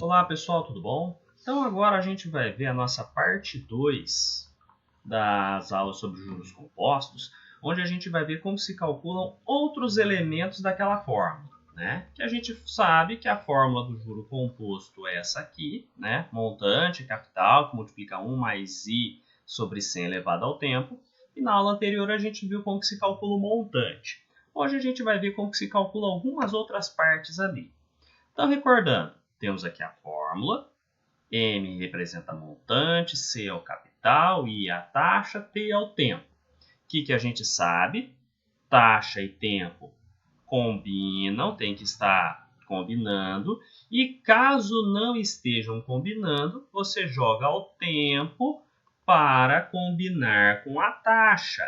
Olá pessoal, tudo bom? Então agora a gente vai ver a nossa parte 2 das aulas sobre juros compostos, onde a gente vai ver como se calculam outros elementos daquela fórmula, né? Que a gente sabe que a fórmula do juro composto é essa aqui, né? Montante, capital, que multiplica 1 mais i sobre 100 elevado ao tempo. E na aula anterior a gente viu como que se calcula o montante. Hoje a gente vai ver como que se calcula algumas outras partes ali. Então, recordando, temos aqui a fórmula, M representa montante, C é o capital, I é a taxa, T é o tempo. O que a gente sabe? Taxa e tempo combinam, tem que estar combinando. E caso não estejam combinando, você joga o tempo para combinar com a taxa.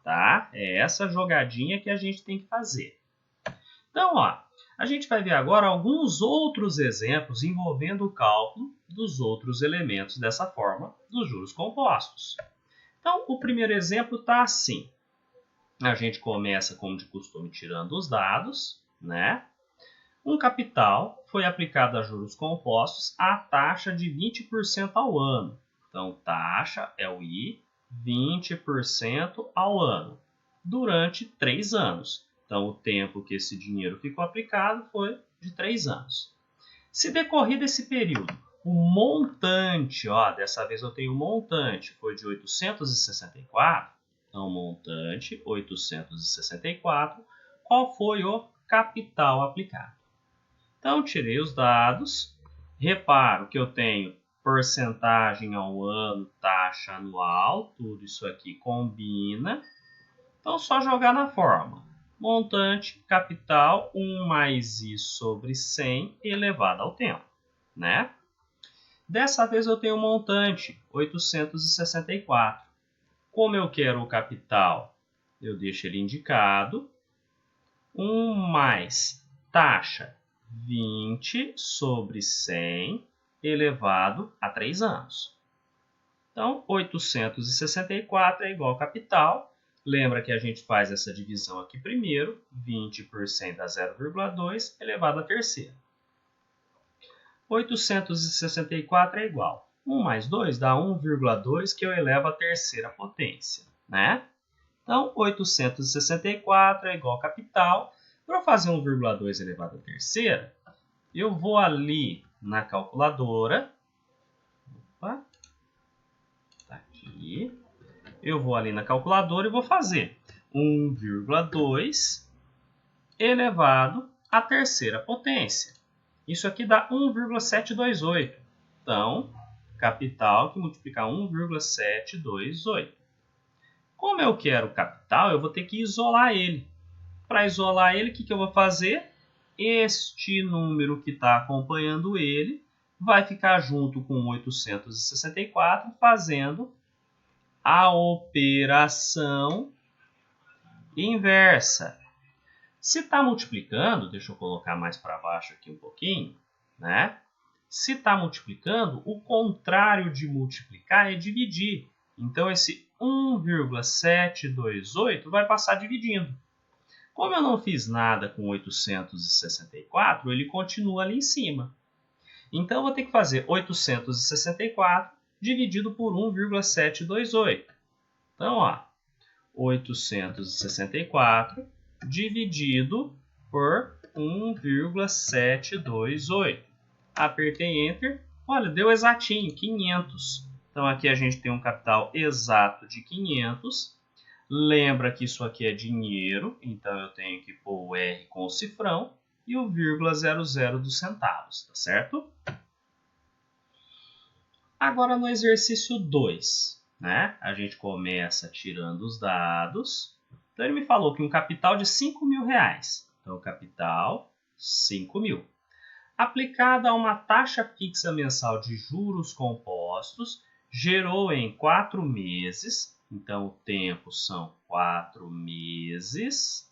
Tá? É essa jogadinha que a gente tem que fazer. Então, a gente vai ver agora alguns outros exemplos envolvendo o cálculo dos outros elementos dessa forma dos juros compostos. Então, o primeiro exemplo está assim. A gente começa, como de costume, tirando os dados, né? Um capital foi aplicado a juros compostos à taxa de 20% ao ano. Então, taxa é o I, 20% ao ano, durante 3 anos. Então, o tempo que esse dinheiro ficou aplicado foi de 3 anos. Se decorrido esse período, o montante, dessa vez eu tenho o montante, foi de 864, então montante 864, qual foi o capital aplicado? Então, tirei os dados, reparo que eu tenho porcentagem ao ano, taxa anual, tudo isso aqui combina. Então, só jogar na fórmula. Montante, capital, 1 mais i sobre 100 elevado ao tempo, né? Dessa vez eu tenho o montante, 864. Como eu quero o capital, eu deixo ele indicado. 1 mais taxa, 20 sobre 100 elevado a 3 anos. Então, 864 é igual ao capital. Lembra que a gente faz essa divisão aqui primeiro. 20% dá 0,2 elevado à terceira. 864 é igual. 1 mais 2 dá 1,2 que eu elevo à terceira potência, né? Então, 864 é igual ao capital. Para eu fazer 1,2 elevado à terceira, eu vou ali na calculadora. Opa, tá aqui. Eu vou ali na calculadora e vou fazer 1,2 elevado à terceira potência. Isso aqui dá 1,728. Então, capital que multiplica 1,728. Como eu quero capital, eu vou ter que isolar ele. Para isolar ele, o que eu vou fazer? Este número que está acompanhando ele vai ficar junto com 864, fazendo a operação inversa. Se está multiplicando, deixa eu colocar mais para baixo aqui um pouquinho, né? Se está multiplicando, o contrário de multiplicar é dividir. Então, esse 1,728 vai passar dividindo. Como eu não fiz nada com 864, ele continua ali em cima. Então, eu vou ter que fazer 864 dividido por 1,728. Então, 864 dividido por 1,728. Apertei Enter. Olha, deu exatinho, 500. Então, aqui a gente tem um capital exato de 500. Lembra que isso aqui é dinheiro, então eu tenho que pôr o R com o cifrão e o 0,00 dos centavos, tá certo? Agora no exercício 2, né? A gente começa tirando os dados. Então ele me falou que um capital de R$5.000. Então, capital, 5.000. Aplicada a uma taxa fixa mensal de juros compostos, gerou em 4 meses, então o tempo são 4 meses,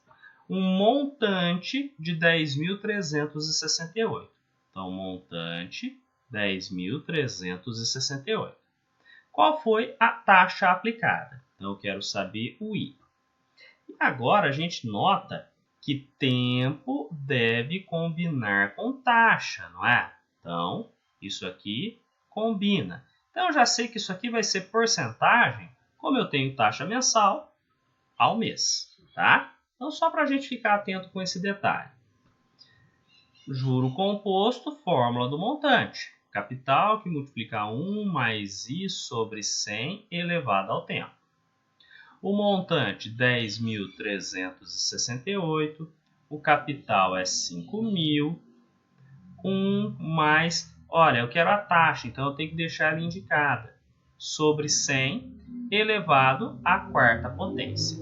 um montante de 10.368. Então, montante 10.368. Qual foi a taxa aplicada? Então, eu quero saber o I. E agora a gente nota que tempo deve combinar com taxa, não é? Então, Isso aqui combina. Então, eu já sei que isso aqui vai ser porcentagem, como eu tenho taxa mensal, ao mês. Tá? Então, só para a gente ficar atento com esse detalhe. Juro composto, fórmula do montante. Capital que multiplica 1 mais I sobre 100 elevado ao tempo. O montante 10.368, o capital é 5.000, 1 mais... Olha, eu quero a taxa, então eu tenho que deixar ela indicada. Sobre 100 elevado à quarta potência.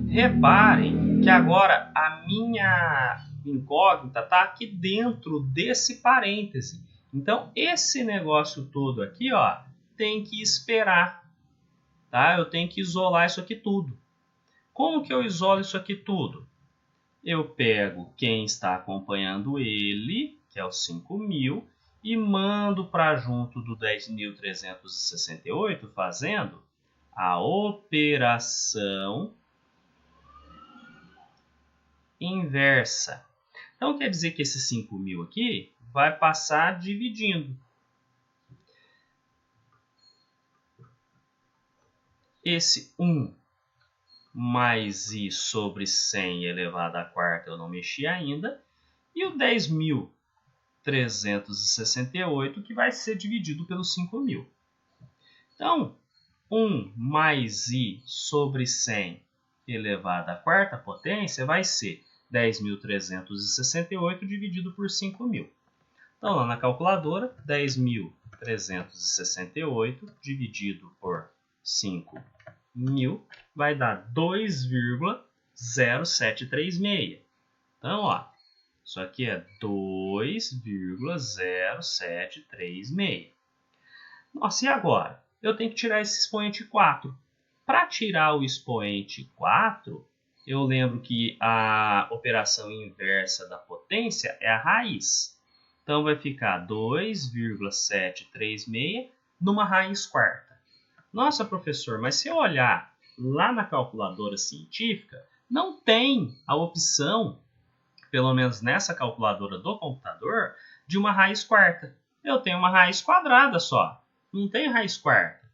Reparem que agora a minha incógnita está aqui dentro desse parêntese. Então, esse negócio todo aqui, ó, tem que esperar. Tá? Eu tenho que isolar isso aqui tudo. Como que eu isolo isso aqui tudo? Eu pego quem está acompanhando ele, que é o 5.000, e mando para junto do 10.368, fazendo a operação inversa. Então, quer dizer que esse 5.000 aqui vai passar dividindo. Esse 1 mais I sobre 100 elevado à quarta eu não mexi ainda. E o 10.368 que vai ser dividido pelo 5.000. Então, 1 mais I sobre 100 elevado à quarta potência vai ser 10.368 dividido por 5.000. Então, lá na calculadora, 10.368 dividido por 5.000 vai dar 2,0736. Então, ó, isso aqui é 2,0736. Nossa, e agora? Eu tenho que tirar esse expoente 4. Para tirar o expoente 4, eu lembro que a operação inversa da potência é a raiz. Então, vai ficar 2,736 numa raiz quarta. Nossa, professor, mas se eu olhar lá na calculadora científica, não tem a opção, pelo menos nessa calculadora do computador, de uma raiz quarta. Eu tenho uma raiz quadrada só, não tem raiz quarta.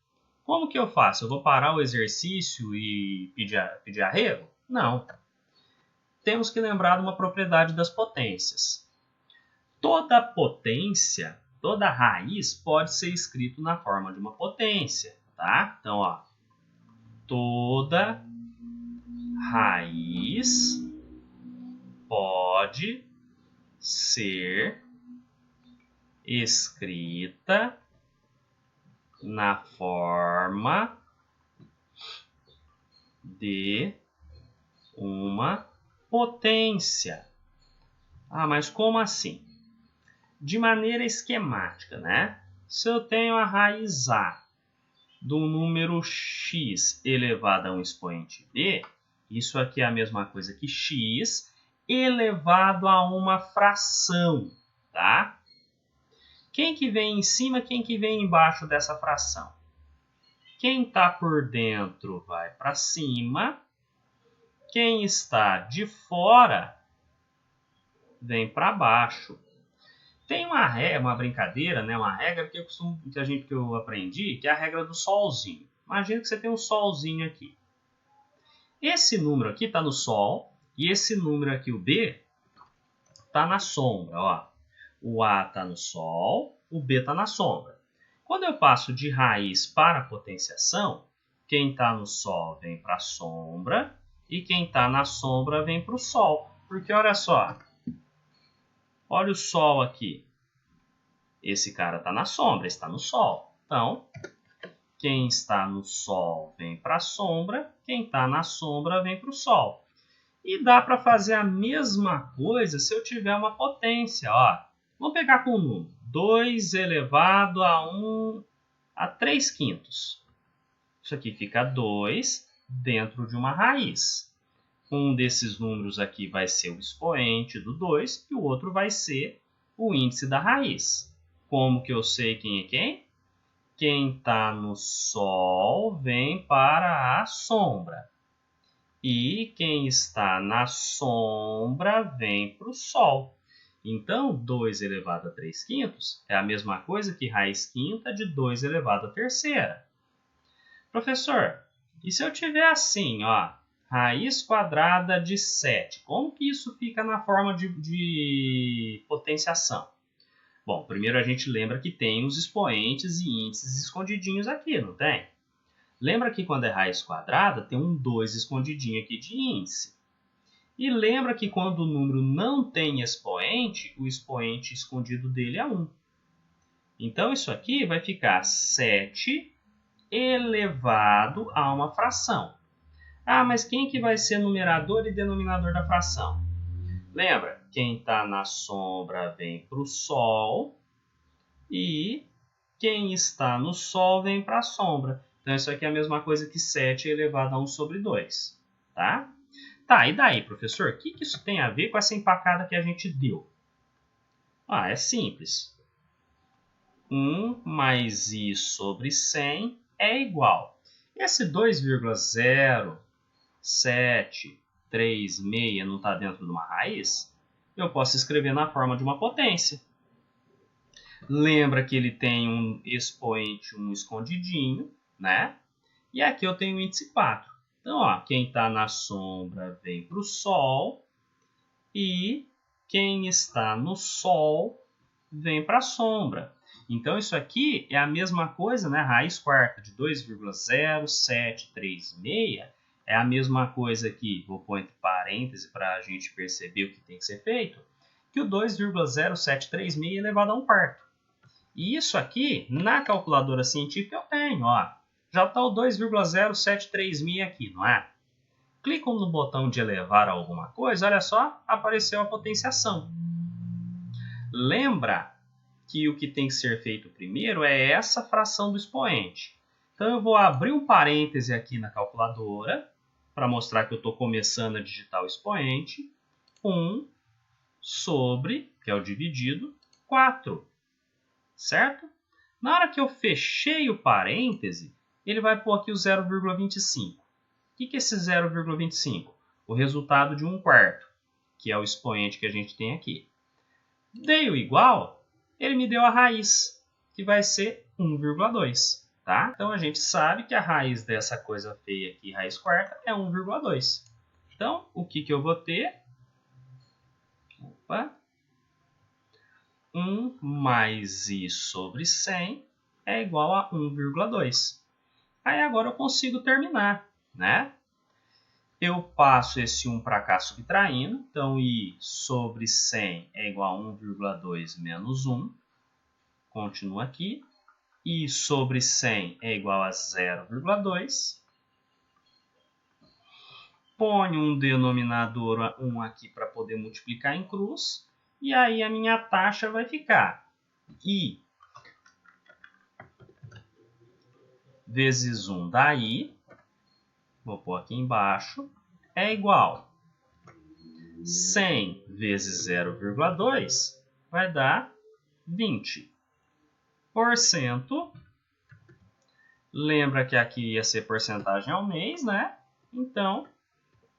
Como que eu faço? Eu vou parar o exercício e pedir arrego? Não. Temos que lembrar de uma propriedade das potências. Toda potência, toda raiz pode ser escrito na forma de uma potência, tá? Então, ó, toda raiz pode ser escrita na forma de uma potência. Ah, mas como assim? De maneira esquemática, né? Se eu tenho a raiz A do número x elevado a um expoente b, isso aqui é a mesma coisa que x elevado a uma fração, tá? Quem que vem em cima, quem que vem embaixo dessa fração? Quem está por dentro vai para cima, quem está de fora vem para baixo. Tem uma brincadeira, né? Uma regra que eu aprendi, que é a regra do solzinho. Imagina que você tem um solzinho aqui. Esse número aqui está no sol e esse número aqui, o B, está na sombra. Ó. O A está no sol, o B está na sombra. Quando eu passo de raiz para a potenciação, quem está no sol vem para a sombra e quem está na sombra vem para o sol. Porque olha só, olha o sol aqui. Esse cara está na sombra, está no sol. Então, quem está no sol vem para a sombra, quem está na sombra vem para o sol. E dá para fazer a mesma coisa se eu tiver uma potência. Ó. Vamos pegar com o número 2 elevado a 3 quintos. Isso aqui fica 2 dentro de uma raiz. Um desses números aqui vai ser o expoente do 2 e o outro vai ser o índice da raiz. Como que eu sei quem é quem? Quem está no sol vem para a sombra. E quem está na sombra vem para o sol. Então, 2 elevado a 3 quintos é a mesma coisa que raiz quinta de 2 elevado a terceira. Professor, e se eu tiver assim, ó, raiz quadrada de 7, como que isso fica na forma de potenciação? Bom, primeiro a gente lembra que tem os expoentes e índices escondidinhos aqui, não tem? Lembra que quando é raiz quadrada, tem um 2 escondidinho aqui de índice. E lembra que quando o número não tem expoente, o expoente escondido dele é 1. Então, isso aqui vai ficar 7 elevado a uma fração. Ah, mas quem que vai ser numerador e denominador da fração? Lembra? Quem está na sombra vem para o sol e quem está no sol vem para a sombra. Então, isso aqui é a mesma coisa que 7 elevado a 1 sobre 2. Tá? Tá, e daí, professor? O que isso tem a ver com essa empacada que a gente deu? Ah, é simples. 1 mais i sobre 100 é igual. Esse 2,0736 não está dentro de uma raiz? Eu posso escrever na forma de uma potência. Lembra que ele tem um expoente 1 escondidinho, né? E aqui eu tenho o índice 4. Então, ó, quem está na sombra vem para o sol e quem está no sol vem para a sombra. Então, isso aqui é a mesma coisa, né? Raiz quarta de 2,0736 é a mesma coisa aqui, vou pôr entre parênteses para a gente perceber o que tem que ser feito, que o 2,0736 elevado a 1 quarto. E isso aqui, na calculadora científica, eu tenho, ó. Já está o 2,0736 aqui, não é? Clicam no botão de elevar a alguma coisa, olha só, apareceu a potenciação. Lembra que o que tem que ser feito primeiro é essa fração do expoente. Então, eu vou abrir um parêntese aqui na calculadora, para mostrar que eu estou começando a digitar o expoente. 1 sobre, que é o dividido, 4. Certo? Na hora que eu fechei o parêntese, ele vai pôr aqui o 0,25. O que é esse 0,25? O resultado de 1 quarto, que é o expoente que a gente tem aqui. Dei o igual, ele me deu a raiz, que vai ser 1,2. Tá? Então, a gente sabe que a raiz dessa coisa feia aqui, raiz quarta, é 1,2. Então, o que eu vou ter? 1 mais i sobre 100 é igual a 1,2. Aí agora eu consigo terminar, né? Eu passo esse 1 para cá subtraindo, então i sobre 100 é igual a 1,2 menos 1. Continua aqui. I sobre 100 é igual a 0,2. Ponho um denominador 1 aqui para poder multiplicar em cruz. E aí a minha taxa vai ficar i vezes 1 da i, vou pôr aqui embaixo, é igual 100 vezes 0,2 vai dar 20%. Lembra que aqui ia ser porcentagem ao mês, né? Então,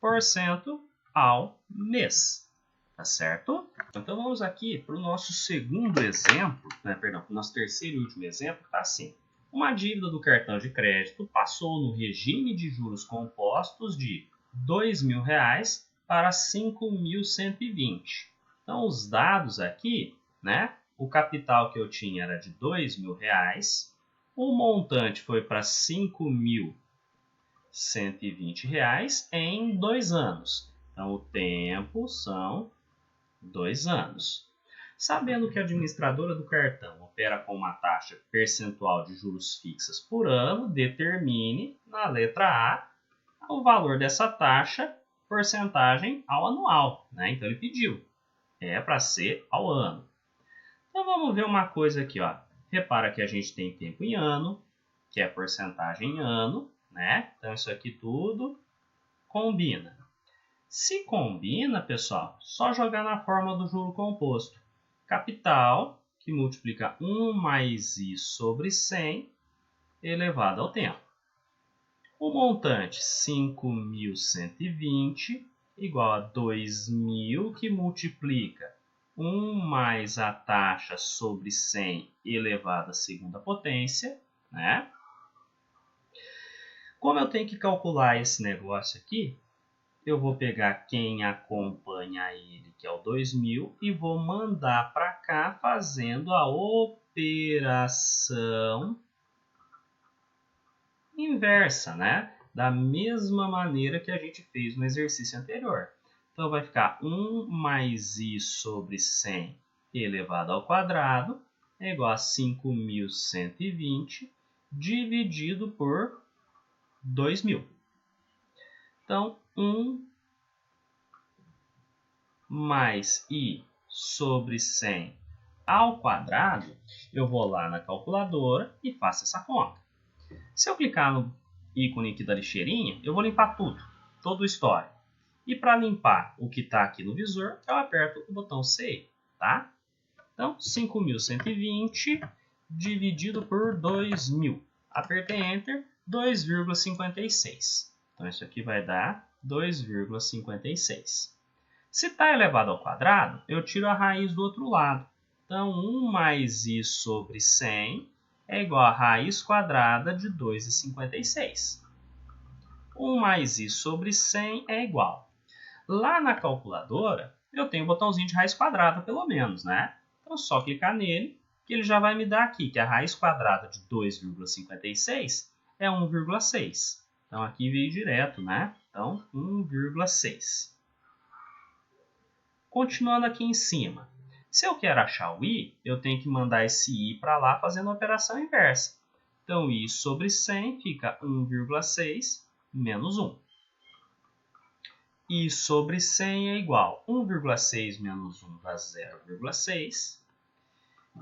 porcento ao mês. Tá certo? Então, vamos aqui para o nosso segundo exemplo, né? Perdão, para o nosso terceiro e último exemplo, tá assim. Uma dívida do cartão de crédito passou no regime de juros compostos de R$ 2.000 para 5.120. Então, os dados aqui, né? O capital que eu tinha era de R$ 2.000, o montante foi para R$ 5.120 em 2 anos. Então, o tempo são 2 anos. Sabendo que a administradora do cartão opera com uma taxa percentual de juros fixas por ano, determine, na letra A, o valor dessa taxa, porcentagem ao anual. Né? Então, ele pediu. É para ser ao ano. Então, vamos ver uma coisa aqui. Ó. Repara que a gente tem tempo em ano, que é porcentagem em ano. Né? Então, isso aqui tudo combina. Se combina, pessoal, só jogar na fórmula do juro composto. Capital, que multiplica 1 mais i sobre 100 elevado ao tempo. O montante, 5.120, igual a 2.000, que multiplica 1 mais a taxa sobre 100 elevado à segunda potência, né? Como eu tenho que calcular esse negócio aqui, eu vou pegar quem acompanha ele, que é o 2000, e vou mandar para cá fazendo a operação inversa, né? Da mesma maneira que a gente fez no exercício anterior. Então, vai ficar 1 mais i sobre 100 elevado ao quadrado é igual a 5.120 dividido por 2.000. Então, 1 mais i sobre 100 ao quadrado, eu vou lá na calculadora e faço essa conta. Se eu clicar no ícone aqui da lixeirinha, eu vou limpar tudo, todo o histórico. E para limpar o que está aqui no visor, eu aperto o botão C, tá? Então, 5.120 dividido por 2.000. Apertei Enter, 2,56. Então, isso aqui vai dar 2,56. Se está elevado ao quadrado, eu tiro a raiz do outro lado. Então, 1 mais i sobre 100 é igual a raiz quadrada de 2,56. 1 mais i sobre 100 é igual. Lá na calculadora, eu tenho um botãozinho de raiz quadrada, pelo menos, né? Então, é só clicar nele, que ele já vai me dar aqui, que a raiz quadrada de 2,56 é 1,6. Então, aqui veio direto, né? Então, 1,6. Continuando aqui em cima. Se eu quero achar o i, eu tenho que mandar esse i para lá fazendo a operação inversa. Então, i sobre 100 fica 1,6 menos 1. I sobre 100 é igual a 1,6 menos 1 dá 0,6.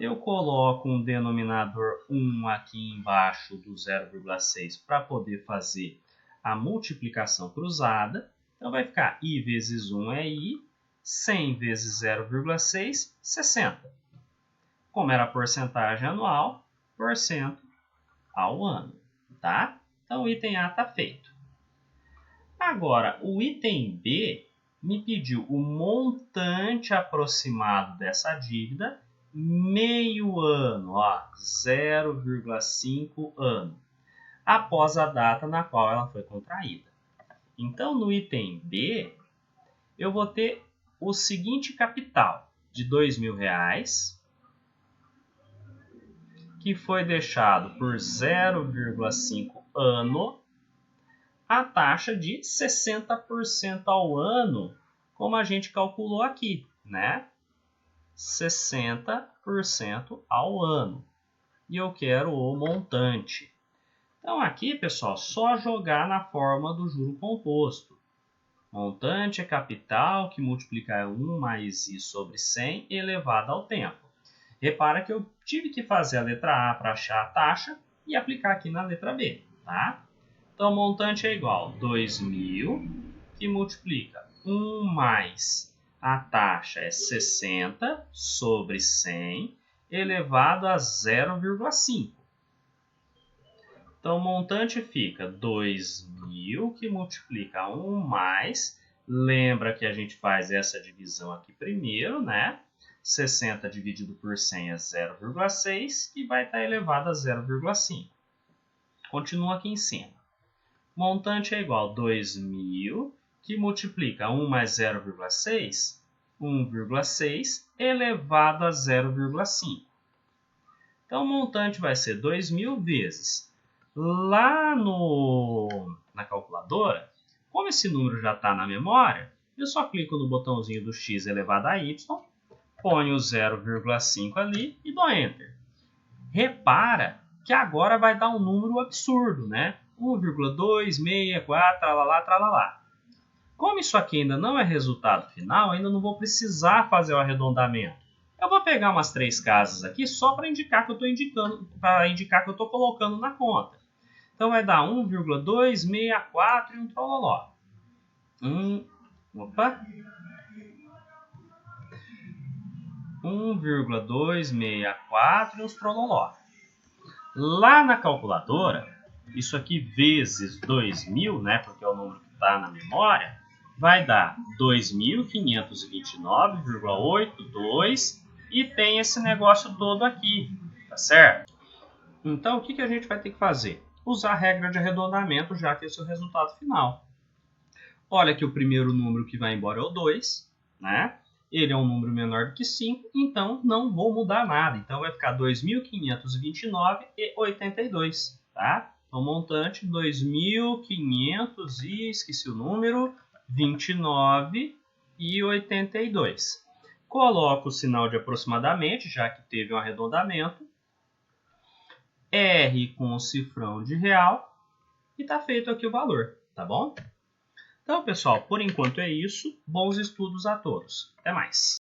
Eu coloco um denominador 1 aqui embaixo do 0,6 para poder fazer a multiplicação cruzada. Então, vai ficar i vezes 1 é i, 100 vezes 0,6, 60. Como era porcentagem anual, porcento ao ano, tá? Então, o item A está feito. Agora, o item B me pediu o montante aproximado dessa dívida, meio ano, 0,5 ano, após a data na qual ela foi contraída. Então, no item B, eu vou ter o seguinte capital de R$2.000, que foi deixado por 0,5 ano, a taxa de 60% ao ano, como a gente calculou aqui, né? 60% ao ano. E eu quero o montante. Então, aqui, pessoal, só jogar na forma do juro composto. Montante é capital, que multiplica 1 mais i sobre 100 elevado ao tempo. Repara que eu tive que fazer a letra A para achar a taxa e aplicar aqui na letra B, tá? Então, o montante é igual a 2.000, que multiplica 1 mais a taxa é 60 sobre 100 elevado a 0,5. Então, o montante fica 2.000, que multiplica 1 mais. Lembra que a gente faz essa divisão aqui primeiro, né? 60 dividido por 100 é 0,6, que vai estar elevado a 0,5. Continua aqui em cima. Montante é igual a 2.000, que multiplica 1 mais 0,6, 1,6 elevado a 0,5. Então, o montante vai ser 2.000 vezes. Lá na calculadora, como esse número já está na memória, eu só clico no botãozinho do x elevado a y, ponho o 0,5 ali e dou Enter. Repara que agora vai dar um número absurdo, né? 1,264, tralalá, tralalá. Como isso aqui ainda não é resultado final, ainda não vou precisar fazer o arredondamento. Eu vou pegar umas 3 casas aqui só para indicar que eu estou colocando na conta. Então vai dar 1,264 e um trololó. 1,264 e uns trololó. Lá na calculadora, isso aqui vezes 2.000, né, porque é o número que está na memória, vai dar 2.529,82 e tem esse negócio todo aqui, tá certo? Então, o que a gente vai ter que fazer? Usar a regra de arredondamento, já que esse é o resultado final. Olha que o primeiro número que vai embora é o 2, né? Ele é um número menor do que 5, então não vou mudar nada. Então vai ficar 2.529,82, tá? Então, montante 2.500 e esqueci o número, 29,82. Coloco o sinal de aproximadamente, já que teve um arredondamento. R com o cifrão de real e está feito aqui o valor, tá bom? Então, pessoal, por enquanto é isso. Bons estudos a todos. Até mais!